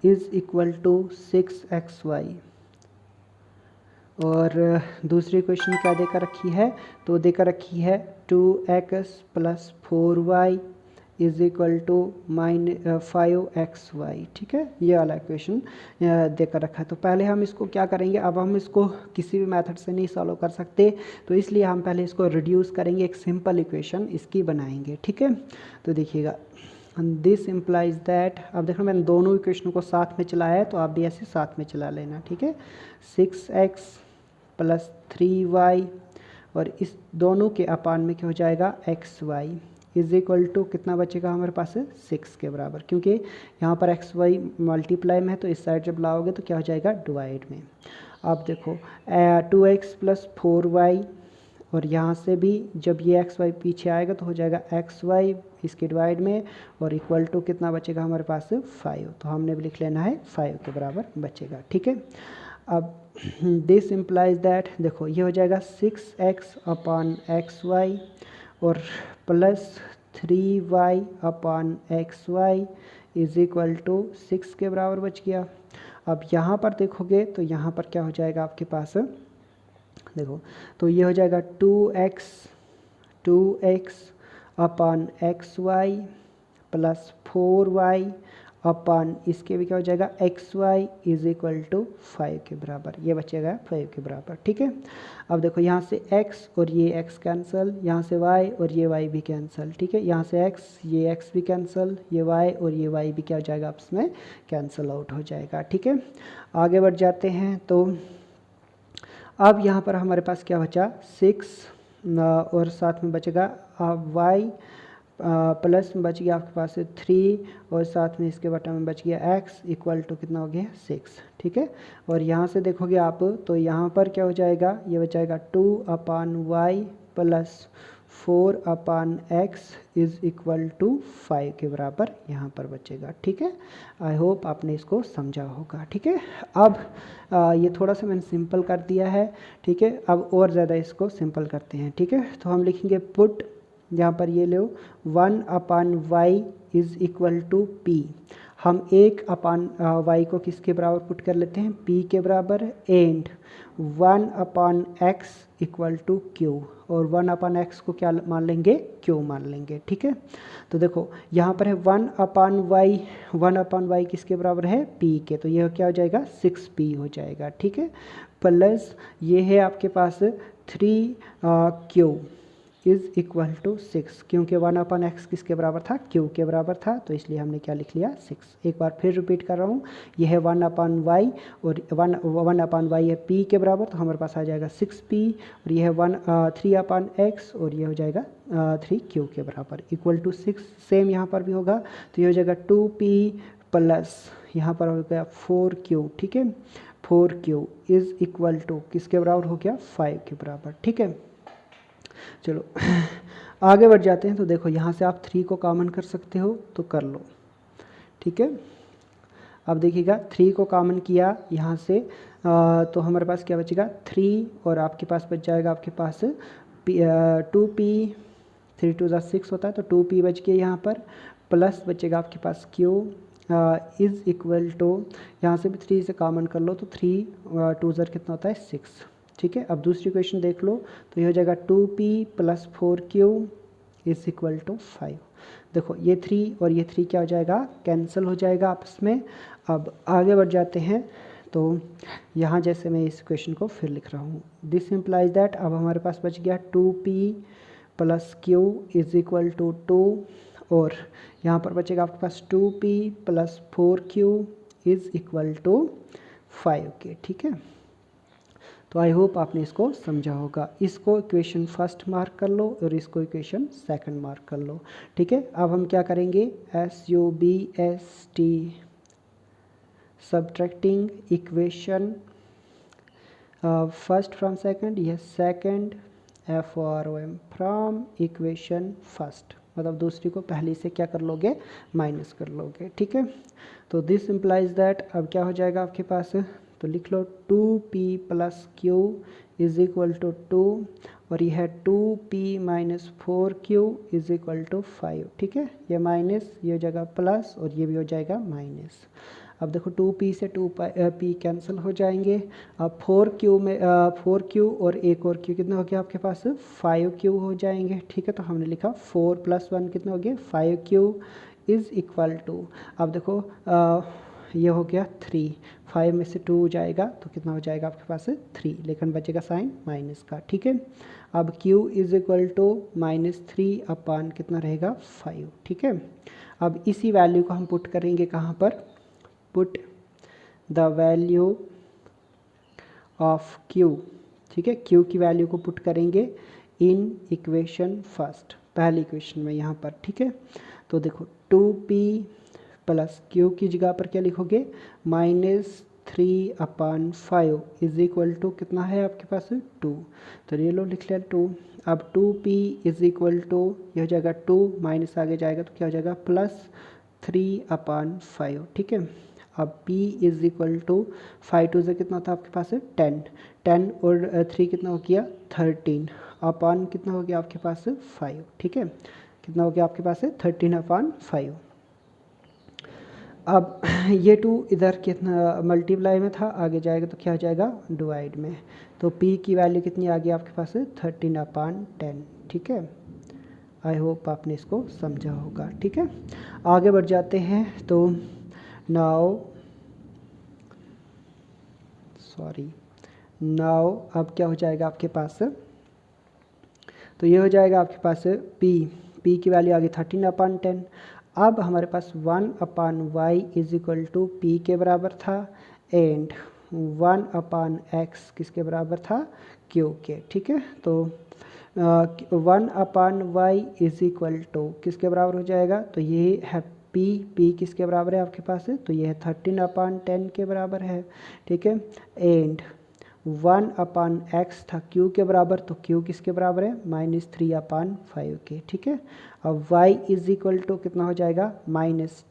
is equal to 6xy, और दूसरी इक्वेशन क्या देकर रखी है, तो देकर रखी है 2x plus 4y is equal to -5xy। ठीक है, ये वाला इक्वेशन देकर रखा है। तो पहले हम इसको क्या करेंगे, अब हम इसको किसी भी मेथड से नहीं सॉल्व कर सकते, तो इसलिए हम पहले इसको रिड्यूस करेंगे, एक सिंपल इक्वेशन इसकी बनाएंगे। ठीक है, तो देखिएगा दिस इम्प्लाइज दैट, अब देखो मैंने दोनों इक्वेशन को साथ में चलाया है, तो आप भी ऐसे साथ में चला लेना। ठीक है, 6x + 3y और इस दोनों के अपान में क्या हो जाएगा xy इज इक्वल टू कितना बचेगा हमारे पास 6 के बराबर, क्योंकि यहाँ पर xy मल्टीप्लाई में है, तो इस साइड जब लाओगे तो क्या हो जाएगा डिवाइड में। अब देखो 2x + 4y और यहाँ से भी जब ये xy पीछे आएगा तो हो जाएगा xy इसके डिवाइड में और इक्वल टू कितना बचेगा हमारे पास 5, तो हमने भी लिख लेना है 5 के बराबर बचेगा। ठीक है, अब दिस इम्प्लाइज दैट, देखो ये हो जाएगा 6x अपान xy और plus 3y upon xy is equal to 6 के बराबर बच गया। अब यहाँ पर देखोगे तो यहाँ पर क्या हो जाएगा आपके पास, देखो तो ये हो जाएगा 2x अपान xy प्लस 4y अपान इसके भी क्या हो जाएगा xy इज इक्वल टू 5 के बराबर, ये बचेगा 5 के बराबर। ठीक है, अब देखो यहाँ से x और ये x कैंसिल, यहाँ से y और ये y भी कैंसिल। ठीक है, यहाँ से x ये x भी कैंसिल, ये y और ये y भी क्या हो जाएगा आपस में कैंसिल आउट हो जाएगा। ठीक है, आगे बढ़ जाते हैं। तो अब यहाँ पर हमारे पास क्या बचा 6 और साथ में बचेगा y प्लस में बच गया आपके पास 3 और साथ में इसके बटा में बच गया x इक्वल टू कितना हो गया 6। ठीक है, और यहाँ से देखोगे आप तो यहाँ पर क्या हो जाएगा, ये बचाएगा 2 upon y plus 4 upon x is equal to 5 के बराबर यहाँ पर बचेगा। ठीक है, आई होप आपने इसको समझा होगा। ठीक है, अब ये थोड़ा सा मैंने सिंपल कर दिया है। ठीक है, अब और ज़्यादा इसको सिंपल करते हैं। ठीक है, तो हम लिखेंगे पुट, यहाँ पर ये लो 1 upon y is equal to p. हम 1 अपान वाई को किसके बराबर पुट कर लेते हैं, p के बराबर, and 1 upon x equal to q, और 1 अपान एक्स को क्या मान लेंगे, क्यू मान लेंगे। ठीक है, तो देखो यहाँ पर है 1 अपान वाई, 1 अपान वाई किसके बराबर है, p के, तो यह क्या हो जाएगा 6p हो जाएगा। ठीक है, प्लस ये है आपके पास 3q इज़ इक्वल टू 6, क्योंकि 1 अपान एक्स किसके बराबर था, क्यू के बराबर था, तो इसलिए हमने क्या लिख लिया 6। एक बार फिर रिपीट कर रहा हूँ, यह है 1 अपान वाई और 1 अपान वाई है p के बराबर, तो हमारे पास आ जाएगा 6p, और यह है 3 अपान एक्स और ये हो जाएगा 3q के बराबर इक्वल टू 6। सेम यहाँ पर भी होगा, तो ये हो जाएगा 2p प्लस यहाँ पर हो गया 4q। ठीक है, 4q इज़ इक्वल टू किसके बराबर हो गया, 5 के बराबर। ठीक है, चलो आगे बढ़ जाते हैं। तो देखो यहाँ से आप 3 को कॉमन कर सकते हो, तो कर लो। ठीक है, अब देखिएगा 3 को कॉमन किया यहाँ से तो हमारे पास क्या बचेगा 3, और आपके पास बच जाएगा आपके पास 2p, 3 2 6 होता है, तो 2p बच गया यहाँ पर, प्लस बचेगा आपके पास q इज़ इक्वल टू, यहाँ से भी 3 से कॉमन कर लो, तो 3 2 कितना होता है 6। ठीक है, अब दूसरी क्वेश्चन देख लो, तो ये हो जाएगा 2p plus 4q is equal to 5। देखो ये 3 और ये 3 क्या हो जाएगा, कैंसिल हो जाएगा आपस में। अब आगे बढ़ जाते हैं, तो यहाँ जैसे मैं इस क्वेश्चन को फिर लिख रहा हूँ, दिस इम्प्लाइज दैट, अब हमारे पास बच गया 2p plus q is equal to 2, और यहाँ पर बचेगा आपके पास 2p plus 4q is equal to 5 के। ठीक है, तो आई होप आपने इसको समझा होगा। इसको इक्वेशन फर्स्ट मार्क कर लो और इसको इक्वेशन सेकंड मार्क कर लो। ठीक है, अब हम क्या करेंगे, SUBST subtracting equation first from second, यह second FROM from equation first, मतलब दूसरी को पहली से क्या कर लोगे, माइनस कर लोगे। ठीक है, तो दिस इम्प्लाइज दैट, अब क्या हो जाएगा आपके पास, तो लिख लो 2p plus q is equal to 2, और यह है 2p minus 4q is equal to 5। ठीक है, ये माइनस, ये हो जाएगा प्लस और ये भी हो जाएगा माइनस। अब देखो 2p से 2p कैंसिल हो जाएंगे। अब 4q में 4q और एक और q कितना हो गया आपके पास 5q हो जाएंगे। ठीक है, तो हमने लिखा 4 + 1 कितना हो गया 5q इज़ इक्वल टू, अब देखो ये हो गया 3, 5 में से 2 जाएगा तो कितना हो जाएगा आपके पास 3, लेकिन बचेगा साइन माइनस का। ठीक है, अब q इज़ इक्वल टू -3 अपान कितना रहेगा 5। ठीक है, अब इसी वैल्यू को हम पुट करेंगे कहाँ पर, put the value of q। ठीक है, q की वैल्यू को पुट करेंगे इन इक्वेशन फर्स्ट, पहली इक्वेशन में यहाँ पर। ठीक है, तो देखो 2p प्लस q की जगह पर क्या लिखोगे -3/5 इज इक्वल टू कितना है आपके पास 2, तो ये लो लिख लिया 2। अब 2p इज इक्वल टू ये हो जाएगा 2 माइनस आगे जाएगा तो क्या हो जाएगा +3/5। ठीक है, अब p इज इक्वल टू 5 2 से कितना था आपके पास 10, 10 और 3 कितना हो गया 13 अपान कितना हो गया आपके पास 5। ठीक है, कितना हो गया आपके पास 13/5। अब ये 2 इधर कितना मल्टीप्लाई में था, आगे जाएगा तो क्या हो जाएगा डिवाइड में, तो p की वैल्यू कितनी आ गई आपके पास 13/10। ठीक है, आई होप आपने इसको समझा होगा। ठीक है, आगे बढ़ जाते हैं। तो नाउ अब क्या हो जाएगा आपके पास, तो ये हो जाएगा आपके पास p की वैल्यू आ गई 13/10। अब हमारे पास 1/y is equal to p के बराबर था एंड 1/x किसके बराबर था q के। ठीक है, तो 1/y इज इक्वल टू किसके बराबर हो जाएगा, तो ये है p किसके बराबर है आपके पास, तो ये है 13/10 के बराबर है। ठीक है, एंड 1/x था q के बराबर, तो q किसके बराबर है -3/5 के। ठीक है, अब y इज इक्वल टू कितना हो जाएगा माइनस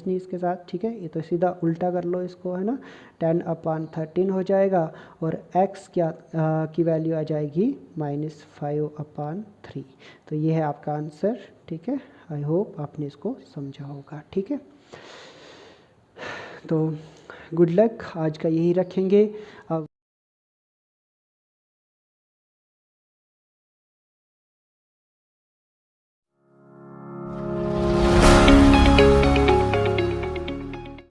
नहीं इसके साथ। ठीक है, ये तो सीधा उल्टा कर लो इसको, है ना, 10/13 हो जाएगा और x क्या की वैल्यू आ जाएगी -5/3। तो ये है आपका आंसर। ठीक है, आई होप आपने इसको समझा होगा। ठीक है, तो गुड लक, आज का यही रखेंगे। अब